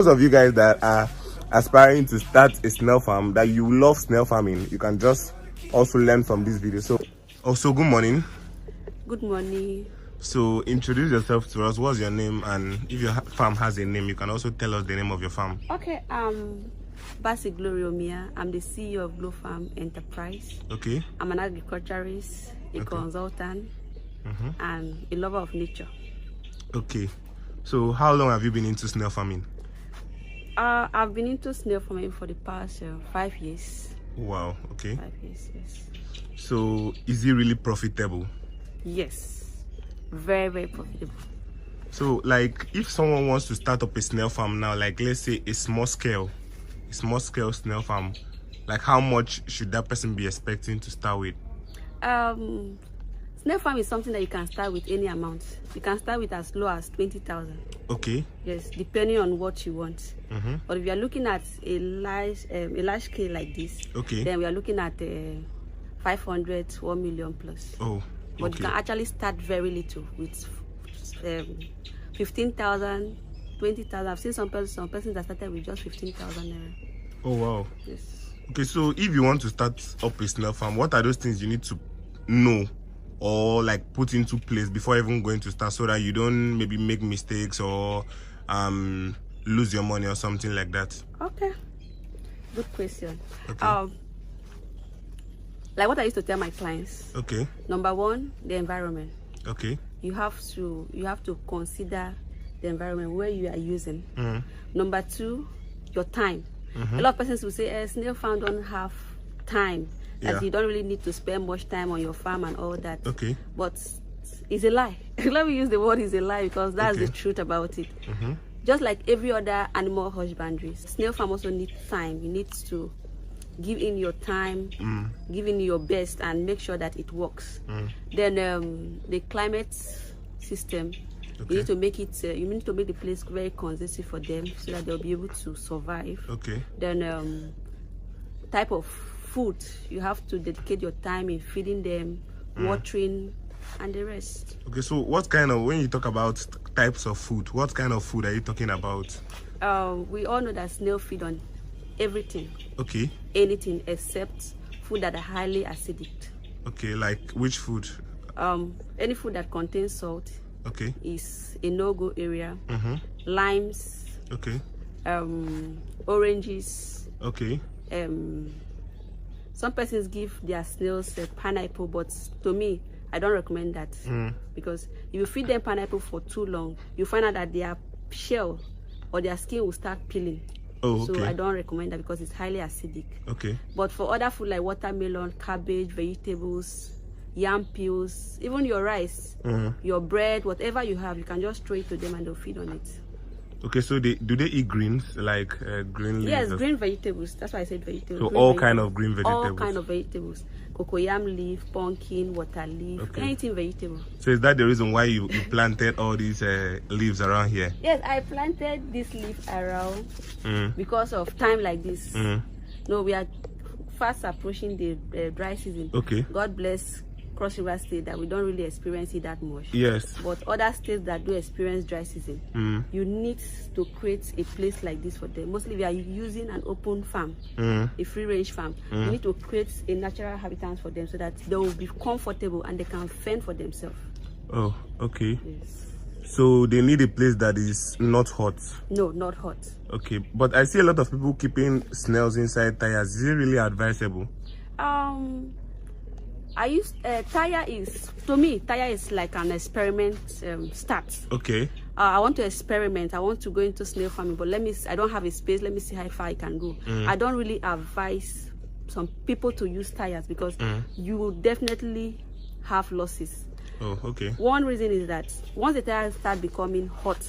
Those of you guys that are aspiring to start a snail farm, that you love snail farming, you can just also learn from this video. So also, good morning. Good morning. So introduce yourself to us. What's your name? And if your farm has a name, you can also tell us the name of your farm. Okay, Basi Gloriomia. I'm the CEO of Glow Farm Enterprise. Okay. I'm an agriculturist, a consultant, and a lover of nature. Okay. So how long have you been into snail farming? I've been into snail farming for the past 5 years. Wow. Okay. 5 years, yes. So is it really profitable? Yes, very, very profitable. So like if someone wants to start up a snail farm now, like let's say a small scale snail farm, like how much should that person be expecting to start with? Snail farm is something that you can start with any amount. You can start with as low as 20,000. Okay. Yes, depending on what you want. But if you are looking at a large scale like this, okay, then we are looking at 500, 1 million plus. Oh, but you can actually start very little with 15,000, 20,000. I've seen some persons that started with just 15,000 naira. Oh wow. Yes. Okay, so if you want to start up a snail farm, what are those things you need to know or like put into place before even going to start, so that you don't maybe make mistakes or lose your money or something like that? Okay, good question. Okay. Like what I used to tell my clients. Okay. Number one, the environment. Okay. You have to consider the environment where you are using. Number two, your time. A lot of persons will say, snail farm don't have time. That you don't really need to spend much time on your farm and all that. Okay. But it's a lie. Let me use the word "is a lie" because that's the truth about it. Just like every other animal husbandry, snail farm also needs time. You need to give in your time, give in your best, and make sure that it works. Then the climate system, you need to make it. You need to make the place very conducive for them so that they'll be able to survive. Okay. Then type of food, you have to dedicate your time in feeding them, watering, and the rest. Okay, so what kind of, when you talk about types of food, what kind of food are you talking about? We all know that snail feed on everything. Okay. Anything except food that are highly acidic. Okay, like which food? Any food that contains salt. Okay. Is a no-go area. Limes. Okay. Oranges. Okay. Some persons give their snails pineapple, but to me, I don't recommend that. Because if you feed them pineapple for too long, you find out that their shell or their skin will start peeling. Oh, okay. So I don't recommend that because it's highly acidic. Okay. But for other food like watermelon, cabbage, vegetables, yam peels, even your rice, your bread, whatever you have, you can just throw it to them and they'll feed on it. Okay, so do they eat greens, like green leaves? Yes, green vegetables. That's why I said vegetables. So all kind of green vegetables? All kind of vegetables. Cocoyam leaf, pumpkin, water leaf, anything vegetable. So is that the reason why you planted all these leaves around here? Yes, I planted this leaf around because of time like this. No, we are fast approaching the dry season. Okay. God bless Cross River State that we don't really experience it that much. Yes. But other states that do experience dry season, you need to create a place like this for them. Mostly we are using an open farm, a free range farm. You need to create a natural habitat for them so that they will be comfortable and they can fend for themselves. Oh, okay. Yes. So they need a place that is not hot? No, not hot. Okay, but I see a lot of people keeping snails inside tires. Is it really advisable? I use tire is, to me, tire is like an experiment start. Okay. I want to experiment. I want to go into snail farming, but I don't have a space. Let me see how far I can go. I don't really advise some people to use tires because you will definitely have losses. Oh, okay. One reason is that once the tires start becoming hot,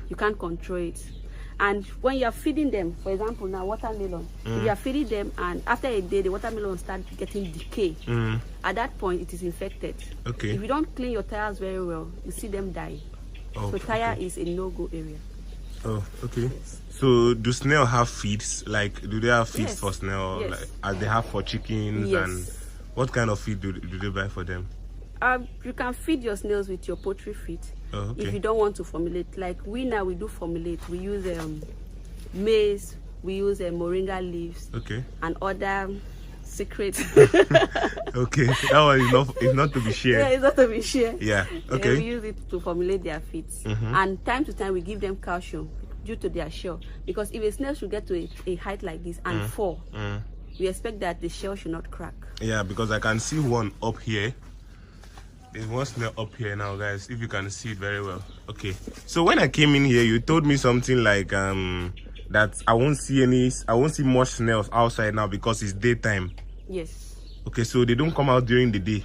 you can't control it. And when you are feeding them, for example, now watermelon, if you are feeding them and after a day the watermelon starts getting decay, at that point it is infected. Okay. If you don't clean your tires very well, you see them die. Oh, so tire is a no-go area. Oh, okay. Yes. So do snail have feeds? Like, do they have feeds for snail, like, as they have for chickens? Yes. And what kind of feed do they buy for them? You can feed your snails with your poultry feed. Oh, okay. If you don't want to formulate, like we do formulate. We use maize, we use moringa leaves. Okay. And other secret. Okay, that one is not to be shared. Yeah, it's not to be shared. Yeah. Okay. We use it to formulate their feeds. And time to time we give them calcium due to their shell. Because if a snail should get to a height like this and fall, we expect that the shell should not crack. Yeah, because I can see one up here. There's one snail up here now, guys, if you can see it very well. Okay, so when I came in here, you told me something like that I won't see much snails outside now because it's daytime. Yes. Okay, so they don't come out during the day?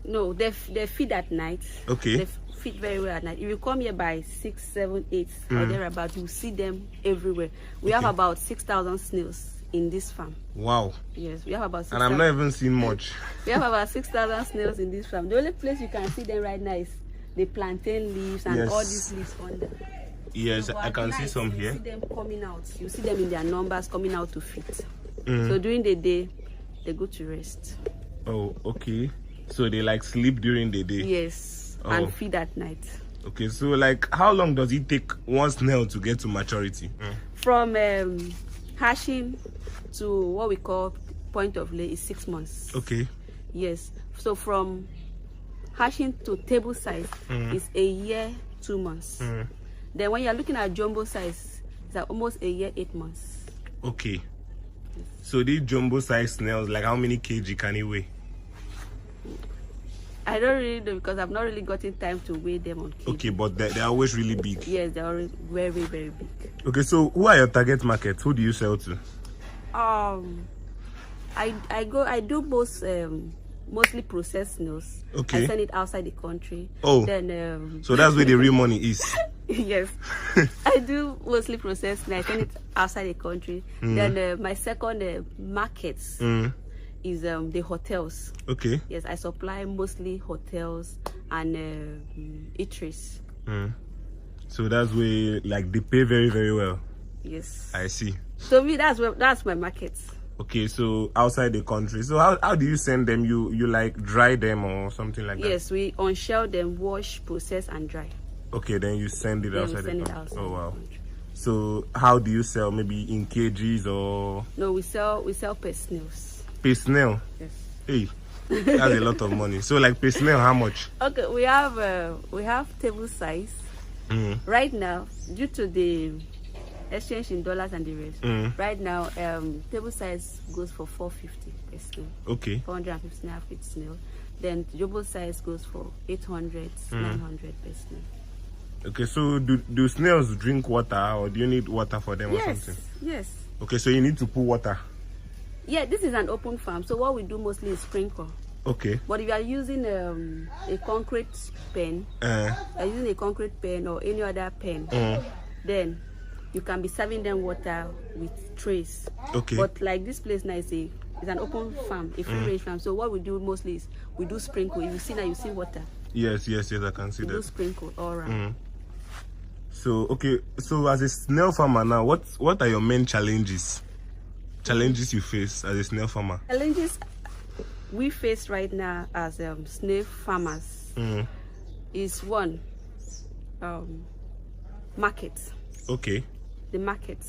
No, they feed at night. Okay. They feed very well at night. If you come here by 6, 7, 8 or thereabout, you see them everywhere. We have about 6,000 snails in this farm. Wow. Yes, we have about 6,000. And I'm not even seeing much. We have about 6,000 snails in this farm. The only place you can see them right now is the plantain leaves and all these leaves under. Yes, So I can see some here. You see them coming out. You see them in their numbers coming out to feed. So during the day, they go to rest. Oh, okay. So they like sleep during the day? Yes, and feed at night. Okay, so like how long does it take one snail to get to maturity? From hatching to what we call point of lay is 6 months. Okay. Yes. So from hatching to table size is a year, 2 months. Then when you're looking at jumbo size, it's like almost a year, 8 months. Okay. So these jumbo size snails, like how many kg can it weigh? I don't really know because I've not really gotten time to weigh them on kg. Okay, but they're always really big. Yes, they're always very, very big. Okay, so who are your target markets? Who do you sell to? I do both mostly processed snails. Okay. I send it outside the country. Oh. Then so that's where the real money is. Yes. I do mostly processed snails. I send it outside the country. Then my second markets is the hotels. Okay. Yes, I supply mostly hotels and eateries. So that's where like they pay very, very well. Yes. I see. So me, that's my market. Okay, so outside the country. So how do you send them? You like dry them or something like that? Yes, we unshell them, wash, process, and dry. Okay, then you send it outside the country. Outside oh wow. the country. So how do you sell? Maybe in kgs or? No, we sell per snails. Per snail? Yes. Hey, that's a lot of money. So like per snail, how much? Okay, we have table size. Right now, due to the exchange in dollars and the rest, right now table size goes for 450 per snail. Okay. 450 naira per snail. Then jumbo size goes for 800, 900 per snail. Okay, so do snails drink water or do you need water for them or something? Yes. Okay, so you need to put water. Yeah, this is an open farm, so what we do mostly is sprinkle. Okay. But if you are using a concrete pen, or any other pen, then you can be serving them water with trays. Okay. But like this place now is an open farm, a free range farm. So what we do mostly is we do sprinkle. If you see now, you see water. Yes, I can see that. We do sprinkle all around. So okay, so as a snail farmer now, what are your main challenges? Challenges you face as a snail farmer? Challenges we face right now as snail farmers is one, market. Okay. The market.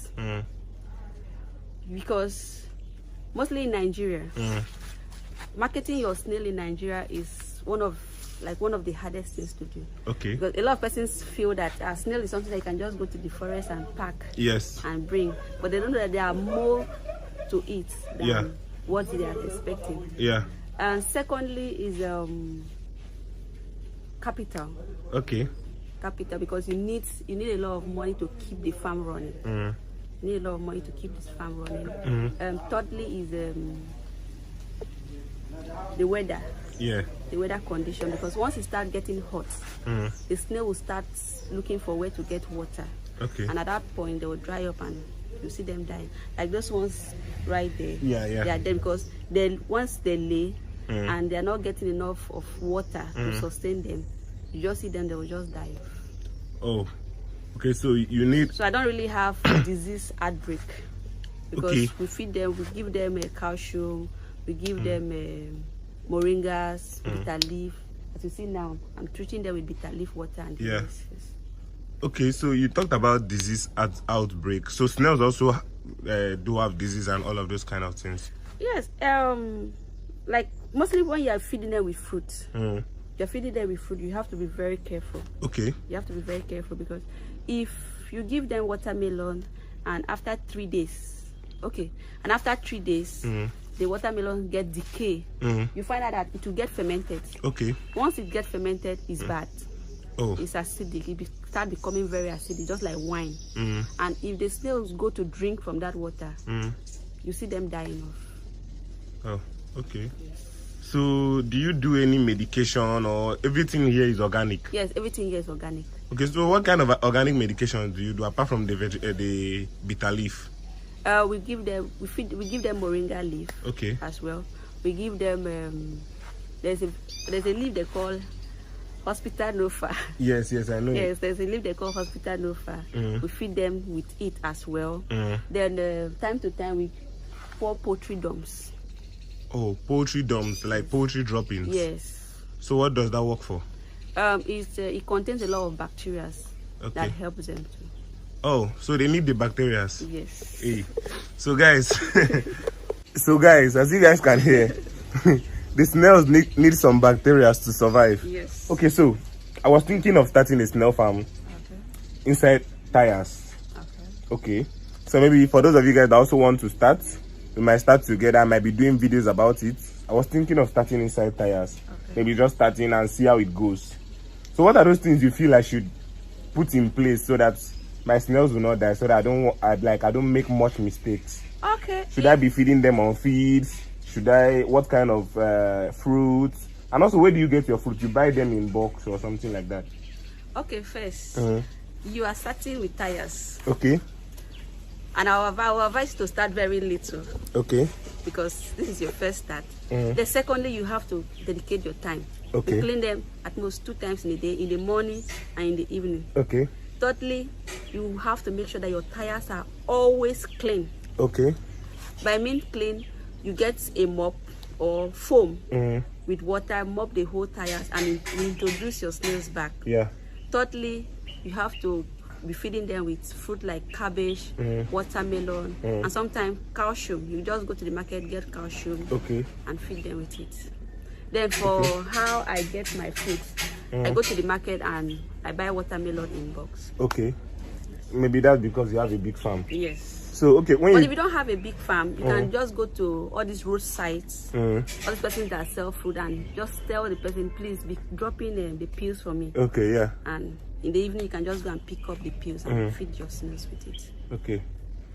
Because mostly in Nigeria, marketing your snail in Nigeria is one of the hardest things to do. Okay. Because a lot of persons feel that a snail is something that you can just go to the forest and pack. Yes. And bring, but they don't know that there are more to eat than what they are expecting. Yeah. And secondly is capital. Okay. Capital, because you need a lot of money to keep the farm running. You need a lot of money to keep this farm running. Thirdly is the weather. Yeah. The weather condition, because once it starts getting hot, the snail will start looking for where to get water. Okay. And at that point, they will dry up and you see them dying. Like those ones right there. Yeah. They are dead because once they lay and they are not getting enough of water to sustain them, you just see them, they will just die. Oh. Okay, so you need... So I don't really have disease outbreak. Because we feed them, we give them calcium, we give them moringas, bitter leaf. As you see now, I'm treating them with bitter leaf water and yes. Okay, so you talked about disease outbreak. So snails also do have disease and all of those kind of things. Yes. Like mostly when you are feeding them with fruit, you're feeding them with fruit, you have to be very careful. Okay. You have to be very careful because if you give them watermelon and after 3 days, the watermelon get decay, you find out that it will get fermented. Okay. Once it gets fermented, it's bad. Oh. It's acidic. It start becoming very acidic, just like wine. And if the snails go to drink from that water, you see them dying off. Oh, okay. Yes. So do you do any medication or everything here is organic? Yes, everything here is organic. Okay, so what kind of organic medication do you do apart from the bitter leaf? We give them moringa leaf. Okay. As well. We give them there's a leaf they call hospital nofa. Yes, I know. Yes, there's a leaf they call hospital nofa. We feed them with it as well. Then time to time we pour poultry dumps. Oh, poultry dumps, like poultry droppings. Yes. So what does that work for? It contains a lot of bacteria that helps them too. Oh, so they need the bacteria. Yes. Hey. So guys, as you guys can hear, the snails need some bacteria to survive. Yes. Okay, so I was thinking of starting a snail farm inside tires. Okay. So maybe for those of you guys that also want to start, we might start together. I might be doing videos about it. I was thinking of starting inside tires. Maybe just starting and see how it goes. So what are those things you feel I should put in place so that my snails will not die, so that I don't make much mistakes? Okay. Should I be feeding them on feeds? What kind of fruits? And also, where do you get your fruit? You buy them in box or something like that? Okay, first, you are starting with tires. Okay. And our advice to start very little. Okay. Because this is your first start. Then secondly, you have to dedicate your time. Okay. You clean them at most 2 times in a day, in the morning and in the evening. Okay. Thirdly, you have to make sure that your tires are always clean. Okay. By mean clean, you get a mop or foam with water, mop the whole tires and introduce your snails back. Yeah. Thirdly, you have to be feeding them with fruit like cabbage, watermelon, and sometimes calcium. You just go to the market, get calcium, and feed them with it. Then for how I get my fruit, I go to the market and I buy watermelon in box. Okay. Maybe that's because you have a big farm. Yes. So if you don't have a big farm, you can just go to all these road sites, all these persons that sell food, and just tell the person, please be dropping the peels for me. Okay, yeah. And in the evening, you can just go and pick up the peels and feed your snails with it. Okay.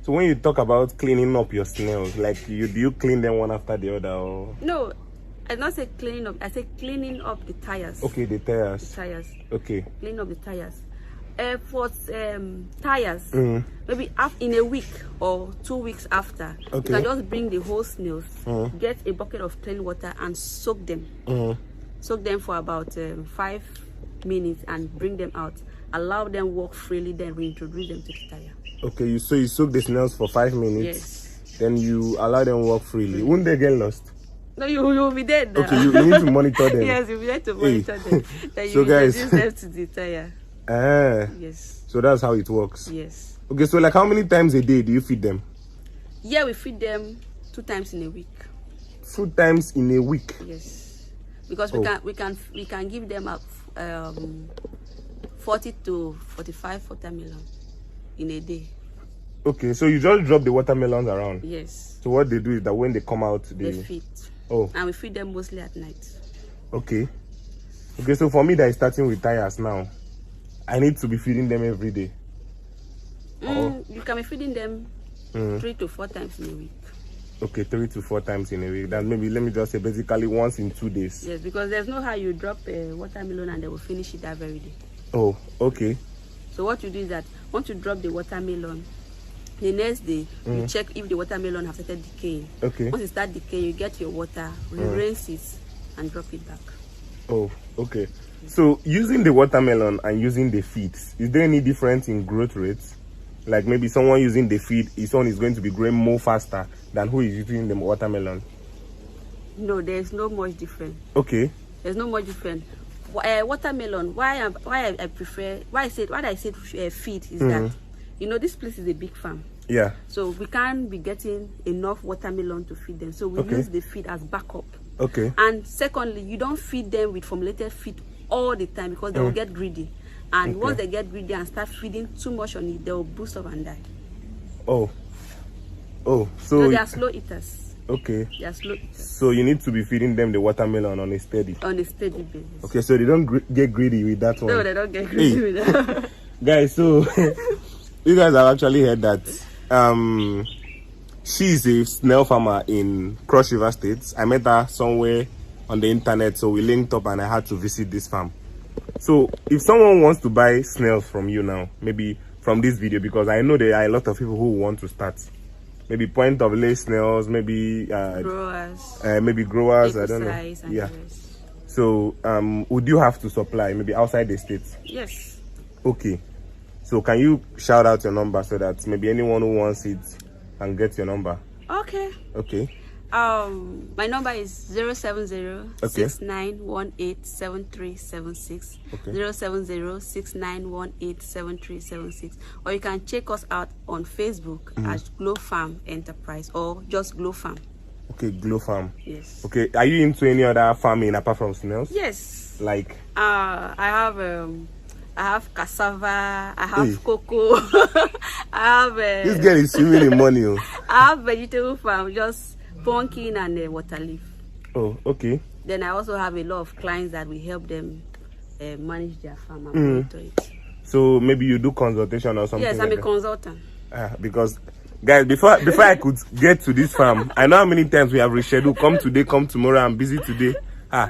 So when you talk about cleaning up your snails, like do you clean them one after the other, or? No, I don't say cleaning up. I say cleaning up the tires. Okay, the tires. The tires. Okay. Cleaning up the tires. For tires, maybe in a week or 2 weeks after, you can just bring the whole snails, get a bucket of clean water and soak them. Soak them for about 5 minutes and bring them out. Allow them walk freely, then reintroduce them to the tire. Okay, so you soak the snails for 5 minutes. Yes. Then you allow them walk freely. Won't they get lost? No, you'll be there now. Okay, you need to monitor them. Yes, you'll be there to monitor them. Then So you guys, introduce them to the tire. Yes. So that's how it works. Yes. Okay, so like how many times a day do you feed them? Yeah, we feed them 2 times in a week. 2 times in a week? Yes. Because we can give them 40 to 45 watermelon in a day. Okay, so you just drop the watermelons around? Yes. So what they do is that when they come out, they feed. Oh. And we feed them mostly at night. Okay. Okay, so for me that is starting with tires now, I need to be feeding them every day. You can be feeding them 3 to 4 times in a week. Okay, 3 to 4 times in a week. Then maybe let me just say basically once in 2 days. Yes, because there's no how you drop a watermelon and they will finish it that very day. Oh, okay. So what you do is that once you drop the watermelon, the next day you check if the watermelon has started decaying. Okay. Once it starts decaying, you get your water, rinse it, and drop it back. Oh, okay. So using the watermelon and using the feeds, is there any difference in growth rates? Like maybe someone using the feed, his one is going to be growing more faster than who is using the watermelon? No, there's no much difference. Okay. There's no much difference. watermelon. Why I prefer, why I said feed is that, you know, this place is a big farm. Yeah. So we can't be getting enough watermelon to feed them. So we use the feed as backup. Okay. And secondly, you don't feed them with formulated feed all the time because they will get greedy. And once they get greedy and start feeding too much on it, they will boost up and die. Oh. Oh. So they are slow eaters. Okay. They are slow eaters. So you need to be feeding them the watermelon on a steady basis. Okay, so they don't get greedy with that one. No, they don't get greedy with that. Guys, so you guys have actually heard that she's a snail farmer in Cross River State. I met her somewhere on the internet, so we linked up and I had to visit this farm. So if someone wants to buy snails from you now, maybe from this video, because I know there are a lot of people who want to start, maybe point of lay snails, maybe growers, I don't know. Yeah. So would you have to supply maybe outside the state? Yes. Okay. So can you shout out your number so that maybe anyone who wants it can get your number? Okay. Okay. My number is 070-6918-7376. Okay. 070-6918-7376. Or you can check us out on Facebook as Glow Farm Enterprise or just Glow Farm. Okay, Glow Farm. Yes. Okay. Are you into any other farming apart from snails? Yes. Like? I have cassava, I have cocoa, I have this girl is swimming in money. I have vegetable farm, just pumpkin and water leaf. Oh, okay. Then I also have a lot of clients that we help them manage their farm and monitor it. So maybe you do consultation or something? Yes, I'm a consultant. Because guys, before I could get to this farm, I know how many times we have rescheduled, come today, come tomorrow, I'm busy today.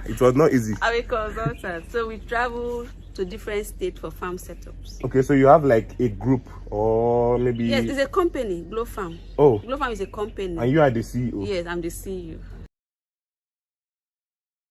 It was not easy. I'm a consultant, so we travel to different states for farm setups. Okay, so you have like a group or maybe... Yes, it's a company, Glow Farm. Oh. Glow Farm is a company. And you are the CEO? Yes, I'm the CEO.